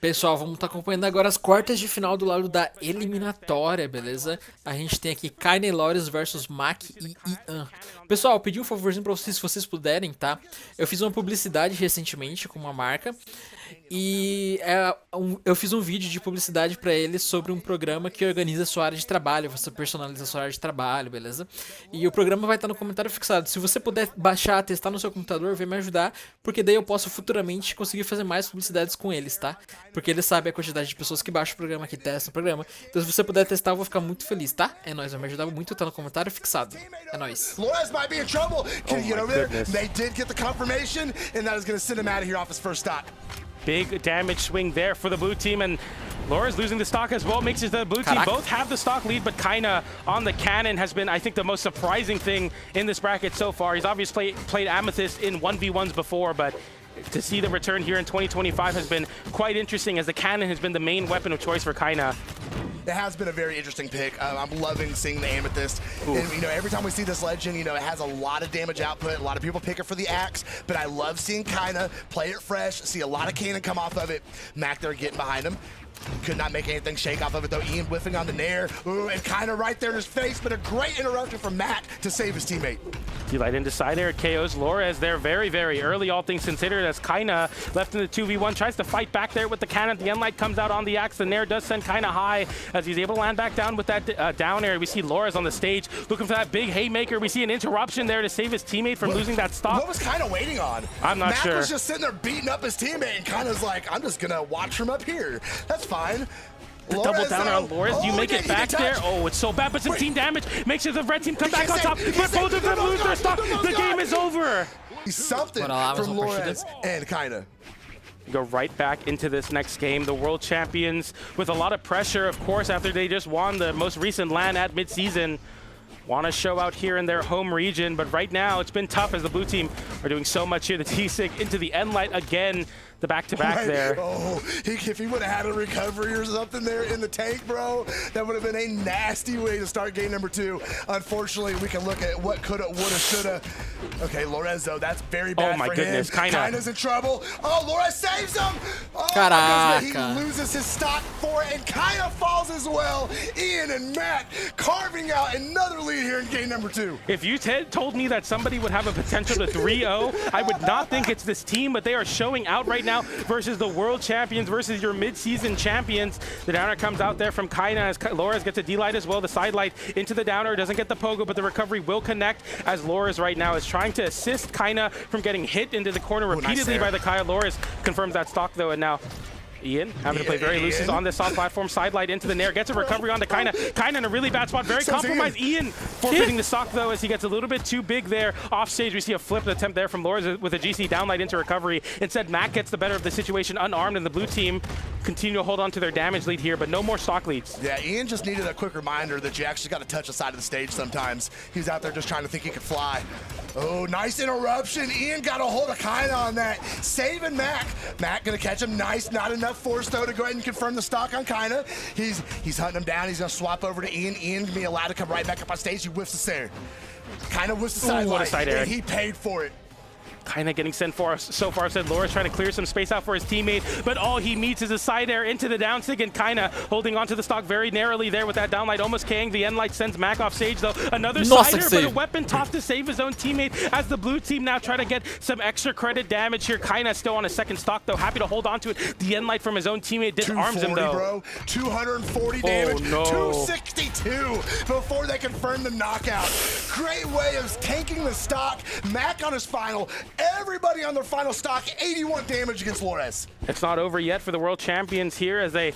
Pessoal, vamos estar acompanhando agora as quartas de final do lado da eliminatória, beleza? A gente tem aqui Kaine Lores versus Mac e Ian. Pessoal, eu pedi um favorzinho pra vocês, se vocês puderem, tá? Eu fiz uma publicidade recentemente com uma marca e eu fiz um vídeo de publicidade pra eles sobre um programa que organiza a sua área de trabalho, você personaliza a sua área de trabalho, beleza? E o programa vai estar no comentário fixado. Se você puder baixar, testar no seu computador, vem me ajudar, porque daí eu posso futuramente conseguir fazer mais publicidades com eles, tá? Porque eles sabem a quantidade de pessoas que baixam o programa, que testam o programa. Então se você puder testar, eu vou ficar muito feliz, tá? É nóis, vai me ajudar muito, tá no comentário fixado. É nóis. Lores might be in trouble. Can he get over there? They did get the confirmation, and that is going to send him out of here off his first stock. Big damage swing there for the blue team, and Laura's losing the stock as well. Makes it the blue team both have the stock lead, but Kaina on the cannon has been, I think, the most surprising thing in this bracket so far. He's obviously played Amethyst in 1v1s before, but to see the return here in 2025 has been quite interesting, as the cannon has been the main weapon of choice for Kaina. It has been a very interesting pick. I'm loving seeing the Amethyst. And, you know, every time we see this legend, you know, it has a lot of damage output. A lot of people pick it for the axe, but I love seeing Kaina play it fresh, see a lot of cannon come off of it. Mac there getting behind him. Could not make anything shake off of it though. Ian whiffing on the nair. Ooh, and Kaina right there in his face, but a great interruption from Mac to save his teammate. D-Light into side air, KOs Lores there very, very early, all things considered, as Kaina left in the 2v1, tries to fight back there with the cannon. The N-Light comes out on the axe. The nair does send Kaina high, as he's able to land back down with that down air. We see Lores on the stage looking for that big haymaker. We see an interruption there to save his teammate from losing that stock. What was Kaina waiting on? I'm not sure. Mac was just sitting there beating up his teammate, and Kaina's like, I'm just gonna watch from up here. That's fine. Double down on Lores. Do you make it back there? Oh, it's so bad, but some team damage makes sure the red team come back on top. But both of them lose their stock. The game is over. Something from Lores and Kaina. Go right back into this next game. The world champions with a lot of pressure, of course, after they just won the most recent LAN at midseason. Want to show out here in their home region, but right now it's been tough as the blue team are doing so much here. The T-Sig into the N-Light again. The back-to-back there. Oh, if he would have had a recovery or something there in the tank, bro, that would have been a nasty way to start game number 2. Unfortunately, we can look at what coulda, woulda, shoulda. Okay, Lorenzo, that's very bad for goodness, him. Kaina's in trouble. Oh, Lores saves him. Oh, Caraca. he loses his stock for it, and Kaina falls as well. Ian and Matt carving out another lead here in game number 2. If you told me that somebody would have a potential to 3-0, I would not think it's this team, but they are showing out right now versus the world champions, versus your mid-season champions. The downer comes out there from Kaina as Lores gets a D-Light as well. The side light into the downer, doesn't get the pogo, but the recovery will connect, as Lores right now is trying to assist Kaina from getting hit into the corner repeatedly by the Kaya. Lores confirms that stock though, and now Ian having to play very loose on this soft platform, side light into the nair, gets a recovery onto Kaina. Kaina in a really bad spot, very compromised. Ian forfeiting the stock though, as he gets a little bit too big there. Off stage, we see a flip attempt there from Lores with a GC downlight into recovery. Instead, Mac gets the better of the situation unarmed, and the blue team continue to hold on to their damage lead here, but no more stock leads. Yeah, Ian just needed a quick reminder that you actually got to touch the side of the stage sometimes. He's out there just trying to think he could fly. Oh, nice interruption. Ian got a hold of Kaina on that, saving Mac. Mac gonna catch him nice, not enough force though to go ahead and confirm the stock on Kaina. He's hunting him down. He's gonna swap over to Ian. Ian can be allowed to come right back up on stage. He whiffs the snare. Kaina whiffs the side light, and he paid for it. Kaina getting sent for so far, said Lores trying to clear some space out for his teammate, but all he meets is a side air into the down sig, and Kaina holding onto the stock very narrowly there with that downlight, almost K'ing. The N-Light sends Mac off stage though. Another side air, but a weapon tossed to save his own teammate, as the blue team now try to get some extra credit damage here. Kaina still on a second stock though, happy to hold on to it. The N-Light from his own teammate disarms him though. Bro. 240 damage, no. 262 before they confirm the knockout. Great way of tanking the stock. Mac on his final. Everybody on their final stock, 81 damage against Lores. It's not over yet for the world champions here, as they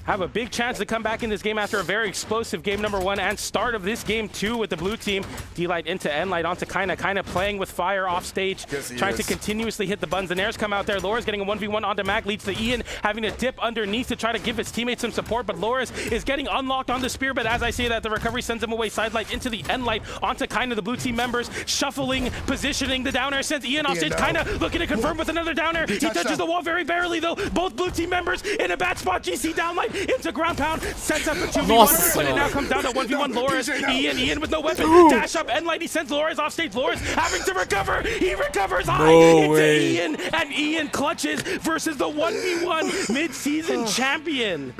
have a big chance to come back in this game after a very explosive game number 1 and start of this game 2 with the blue team. D-Light into N-Light onto Kaina. Kaina playing with fire off stage, trying to continuously hit the buttons. The nairs come out there. Lores getting a 1v1 onto Mac, leads to Ian having to dip underneath to try to give his teammates some support, but Lores is getting unlocked on the spear, but as I say that, the recovery sends him away. Side light into the N-Light onto Kaina. The blue team members shuffling, positioning. The down air sends Ian off stage. Kaina looking to confirm with another down air. He touches the wall very barely though. Both blue team members in a bad spot. GC down light into ground pound, sends up a 2v1, Nossa but it now senhora. comes down to 1v1 No, Loris. DJ, no. Ian with no weapon, dash up, Enlight, he sends Loris off stage. Loris having to recover, he recovers high into way. Ian, and Ian clutches versus the 1v1 mid-season champion.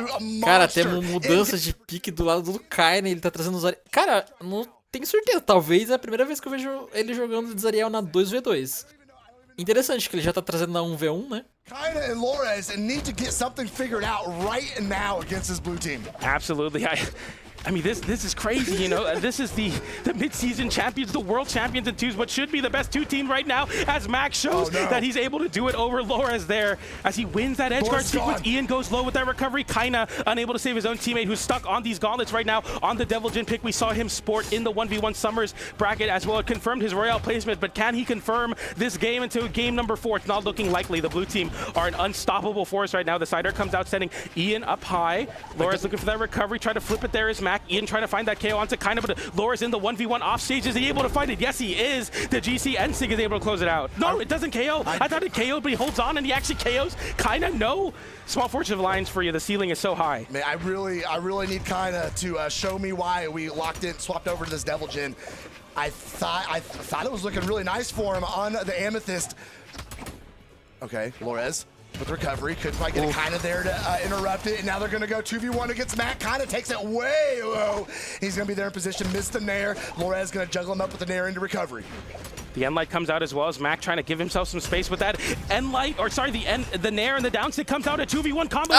Cara, temos mudança de pique do lado do Kaina, ele tá trazendo o Zariel. Cara, não tenho certeza, talvez é a primeira vez que eu vejo ele jogando de Zariel na 2v2. Interessante que ele já tá trazendo na 1v1, né? Kaina and Lores need to get something figured out right now against this blue team. Absolutely. I mean, this is crazy, you know. This is the mid-season champions, the world champions in twos, what should be the best two teams right now, as Max shows that he's able to do it over Lores there, as he wins that edge guard sequence. Ian goes low with that recovery. Kaina unable to save his own teammate, who's stuck on these gauntlets right now on the Devil Jin pick. We saw him sport in the 1v1 Summers bracket as well. It confirmed his Royale placement, but can he confirm this game into game number 4? It's not looking likely. The blue team are an unstoppable force right now. The Cider comes out, sending Ian up high. Lores looking for that recovery, try to flip it there is Mac. Ian trying to find that KO onto Kaina, but Lores in the 1v1 off stage. Is he able to find it? Yes, he is. The GC NSYNC is able to close it out. No, it doesn't KO. I thought it KO'd, but he holds on and he actually KOs. Kaina, no. Small fortune of Lions for you. The ceiling is so high. Man, I really need Kaina to show me why we locked in, swapped over to this Devil Jin. I thought it was looking really nice for him on the Amethyst. Okay, Lores with recovery, couldn't quite get Kaina there to interrupt it, and now they're gonna go 2v1 against Matt. Kaina takes it way low. He's gonna be there in position, missed the Nair. Lores gonna juggle him up with the Nair into recovery. The Enlight comes out as well as Mac trying to give himself some space with that. Enlight, or sorry, the Nair and the downstick comes out a 2v1 combo.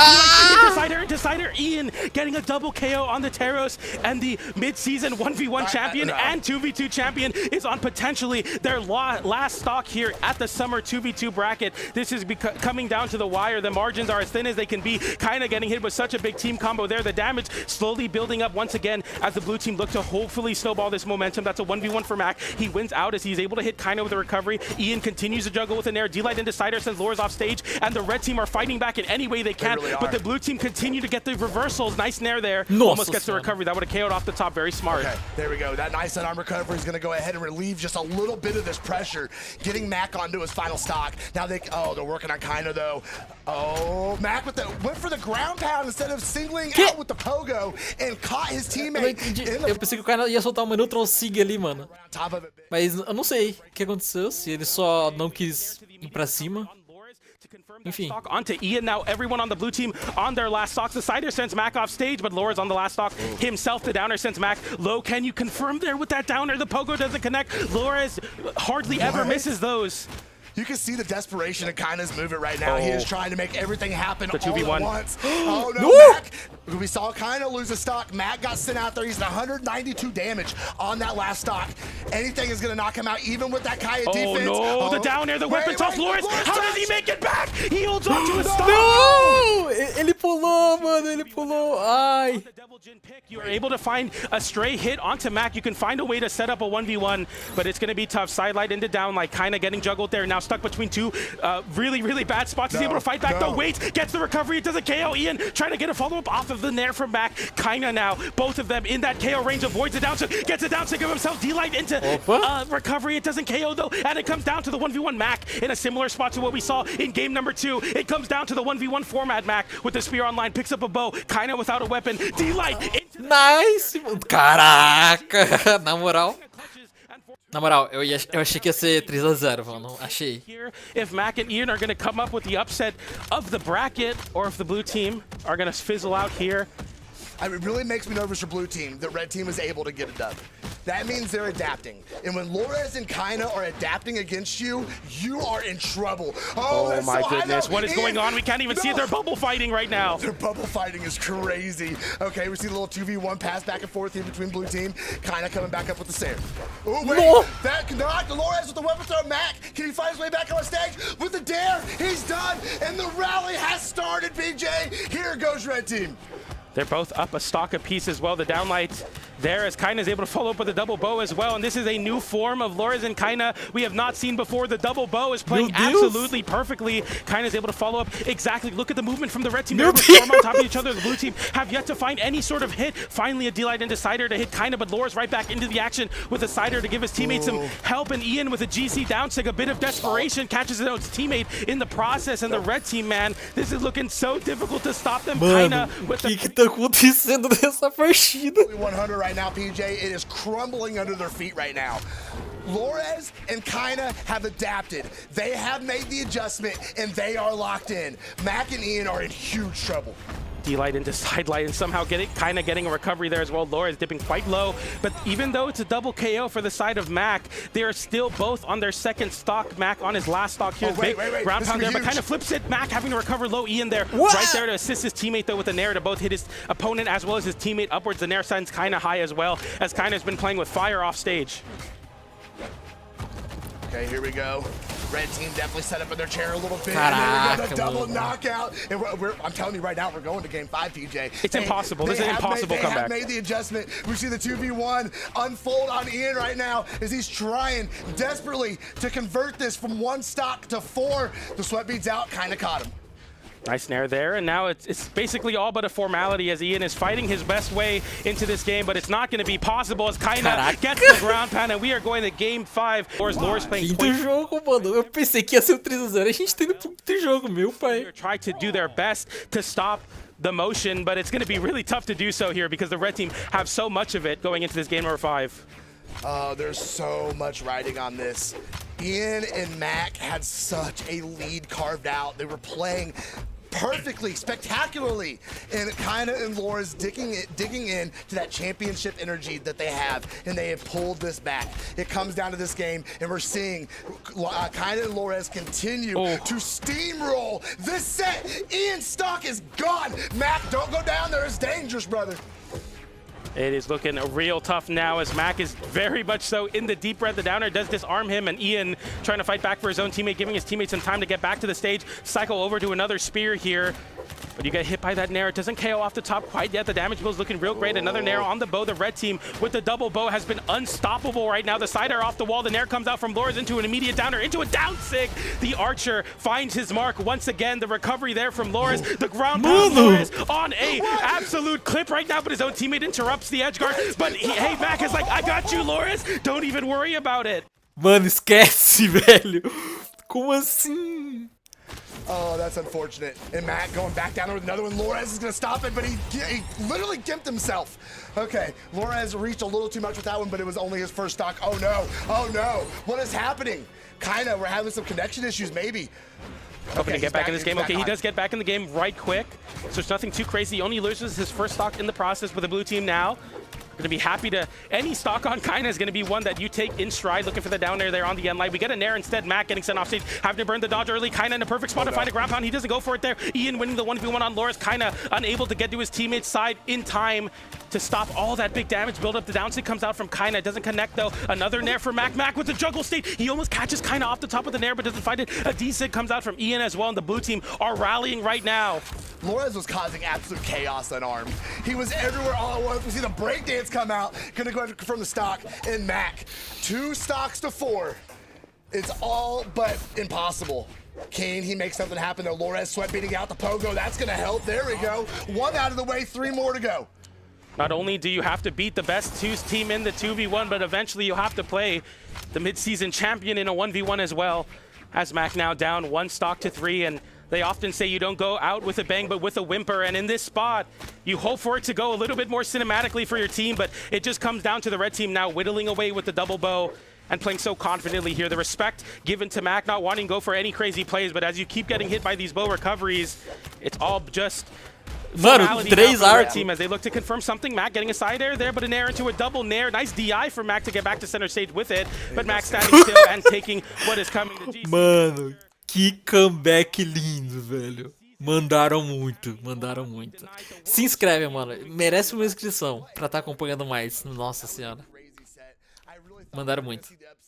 Into Cider, Ian getting a double KO on the Taros, and the mid-season 1v1 champion and 2v2 champion is on potentially their last stock here at the summer 2v2 bracket. This is coming down to the wire. The margins are as thin as they can be. Kaina getting hit with such a big team combo there. The damage slowly building up once again as the blue team look to hopefully snowball this momentum. That's a 1v1 for Mac. He wins out as he's able to hit Kaina with a recovery. Ian continues to juggle with an air. D-Light into Cider, sends Lores off stage, and the red team are fighting back in any way they can, but the blue team continue to get the reversals. Nice Nair there. Almost gets the recovery. That would have KO'd off the top. Very smart. Okay, there we go. That nice unarmed recovery is going to go ahead and relieve just a little bit of this pressure, getting Mac onto his final stock. Now they're working on Kaina though. Oh, Mac went for the ground pound instead of singling out with the pogo and caught his teammate. Eu pensei que o cara ia soltar uma Neutron Sig ali, mano. Top of it. Mas eu não sei o que aconteceu, se ele só não quis ir pra cima. Enfim. Onto Ian now, everyone on the blue team on their last stocks. The Cider sends Mac off stage, but Lores on the last stock himself. The downer sends Mac low. Can you confirm there with that downer? The pogo doesn't connect. Lores hardly ever misses those. You can see the desperation in Kaina's movement right now. He is trying to make everything happen all 2v1. at once. Oh no, Mac! We saw Kaina lose a stock. Mac got sent out there. He's at 192 damage on that last stock. Anything is gonna knock him out, even with that Kaya defense. No, the down air, the weapons off Lores. How does he make it back? He holds on to his stock. Não! Ele pulou, mano, ele pulou. Ai. You are able to find a stray hit onto Mac. You can find a way to set up a 1v1, but it's going to be tough. Sidelight into down, like kind of getting juggled there. Now stuck between two really bad spots. He's able to fight back though. Waits, gets the recovery. It doesn't KO. Ian trying to get a follow-up off of the Nair from Mac. Kaina now, both of them in that KO range, avoids the down stick, gets a down stick of himself. D-Light into recovery. It doesn't KO though, and it comes down to the 1v1 Mac in a similar spot to what we saw in game number 2. It comes down to the 1v1 format. Mac with the spear online, picks up a bow. Kaina without a weapon. D-Light into Nice! Caraca! Na moral, eu achei que ia ser 3-0, mano. Achei. If Mac and Ian are going to come up with the upset of the bracket, or if the blue team are going to fizzle out here. I mean, it really makes me nervous for blue team that red team is able to get a dub. That means they're adapting. And when Lores and Kaina are adapting against you, you are in trouble. Oh my so goodness, what is going on? We can't even see it. They're bubble fighting right now. Their bubble fighting is crazy. Okay, we see the little 2v1 pass back and forth here between blue team. Kaina coming back up with the Sair. Oh, wait. No. That knocked Lores with the weapon throw. Mac, can he find his way back on stage? With the dare, he's done. And the rally has started, BJ. Here goes red team. They're both up a stock apiece as well. The downlight there as Kaina is able to follow up with a double bow as well. And this is a new form of Loras and Kaina we have not seen before. The double bow is playing absolutely perfectly. Kaina is able to follow up exactly. Look at the movement from the red team. They're able to storm on top of each other. The blue team have yet to find any sort of hit. Finally, a D-Light into Cider to hit Kaina, but Loras right back into the action with a Cider to give his teammates some help. And Ian with a GC down stick, a bit of desperation, catches his own teammate in the process. And the red team, man, this is looking so difficult to stop them. Mano, Kaina with que tá acontecendo nessa partida? 100 right now, PJ. It is crumbling under their feet right now. Loras and Kaina have adapted. They have made the adjustment, and they are locked in. Mac and Ian are in huge trouble. D-Light into Sidelight and somehow Kaina getting a recovery there as well. Loras is dipping quite low, but even though it's a double KO for the side of Mac, they are still both on their second stock. Mac on his last stock here. Wait. Ground pound there, but kind of flips it. Mac having to recover low. Ian there, right there to assist his teammate though with the Nair to both hit his opponent as well as his teammate upwards. The Nair sends Kaina high as well, as Kaina's been playing with fire off stage. Okay, here we go. Red team definitely set up in their chair a little bit. Caraca, And then we got a double mano. knockout. And I'm telling you right now, we're going to game 5, PJ. It's impossible. This is an impossible comeback. They have made the adjustment. We see the 2v1 unfold on Ian right now as he's trying desperately to convert this from 1 stock to 4. The sweat beads out, kind of caught him. Nice Nair there, and now it's basically all but a formality as Ian is fighting his best way into this game, but it's not going to be possible as Kaina gets the ground pound, and we are going to game 5. Loras playing Quinto jogo, mano. Eu pensei que ia ser o 3-0. A gente tá indo pro quinto jogo, meu pai. try to do their best to stop the motion, but it's going to be really tough to do so here because the red team have so much of it going into this game number 5. There's so much riding on this. Ian and Mac had such a lead carved out. They were playing perfectly, spectacularly, and Kaina and Loras digging in to that championship energy that they have, and they have pulled this back. It comes down to this game, and we're seeing Kaina and Loras continue to steamroll this set. Ian's stock is gone. Mac, don't go down there. It's dangerous, brother. It is looking real tough now as Mac is very much so in the deep red. The downer does disarm him, and Ian trying to fight back for his own teammate, giving his teammate some time to get back to the stage, cycle over to another spear here. But you get hit by that Nair. It doesn't KO off the top quite yet. The damage is looking real great. Another Nair on the bow. The red team with the double bow has been unstoppable right now. The Cider off the wall. The Nair comes out from Loras into an immediate downer, into a down sig. The Archer finds his mark once again. The recovery there from Loras. The ground pound Loras on a absolute clip right now, but his own teammate interrupts the edge guard. But hey, Mac is like, I got you, Loras. Don't even worry about it. Mano, esquece, velho. Como assim? Oh, that's unfortunate. And Matt going back down there with another one. Loras is going to stop it, but he literally gimped himself. Okay, Loras reached a little too much with that one, but it was only his first stock. Oh no, oh no. What is happening? Kinda, we're having some connection issues, maybe. Hoping to get back in this game. Okay, he on. does get back in the game right quick. So it's nothing too crazy. He only loses his first stock in the process with the blue team now. Going to be happy to, any stock on Kaina is going to be one that you take in stride, looking for the down air there on the end line. We get a Nair instead. Mac getting sent off stage, having to burn the dodge early. Kaina in a perfect spot to find a ground pound. He doesn't go for it there. Ian winning the 1v1 on Loras. Kaina unable to get to his teammate's side in time to stop all that big damage build up. The down stick comes out from Kaina. It doesn't connect though. Another Nair for Mac. Mac with the juggle state. He almost catches Kaina off the top of the Nair, but doesn't find it. A D-sig comes out from Ian as well, and the blue team are rallying right now. Loras was causing absolute chaos unarmed. He was everywhere all at once. We see the breakdance come out. Gonna go from the stock. And Mac, 2 stocks to 4. It's all but impossible. Kane, he makes something happen there. Loras sweat beating out the pogo. That's gonna help. There we go. 1 out of the way, 3 more to go. Not only do you have to beat the best team in the 2v1, but eventually you have to play the mid-season champion in a 1v1 as well. As Mac now down 1 stock to 3, and they often say you don't go out with a bang, but with a whimper. And in this spot, you hope for it to go a little bit more cinematically for your team, but it just comes down to the red team now whittling away with the double bow and playing so confidently here. The respect given to Mac, not wanting to go for any crazy plays, but as you keep getting hit by these bow recoveries, it's all just Mano, 3 arcos. Team as they look to confirm something. Mac getting a side air there, but an air into a double Nair. Nice DI for Mac to get back to center stage with it, but Mac standing still and taking what is coming to GC. Mano, que comeback lindo, velho. Mandaram muito, mandaram muito. Se inscreve, mano. Merece uma inscrição pra estar acompanhando mais. Nossa senhora. Mandaram muito.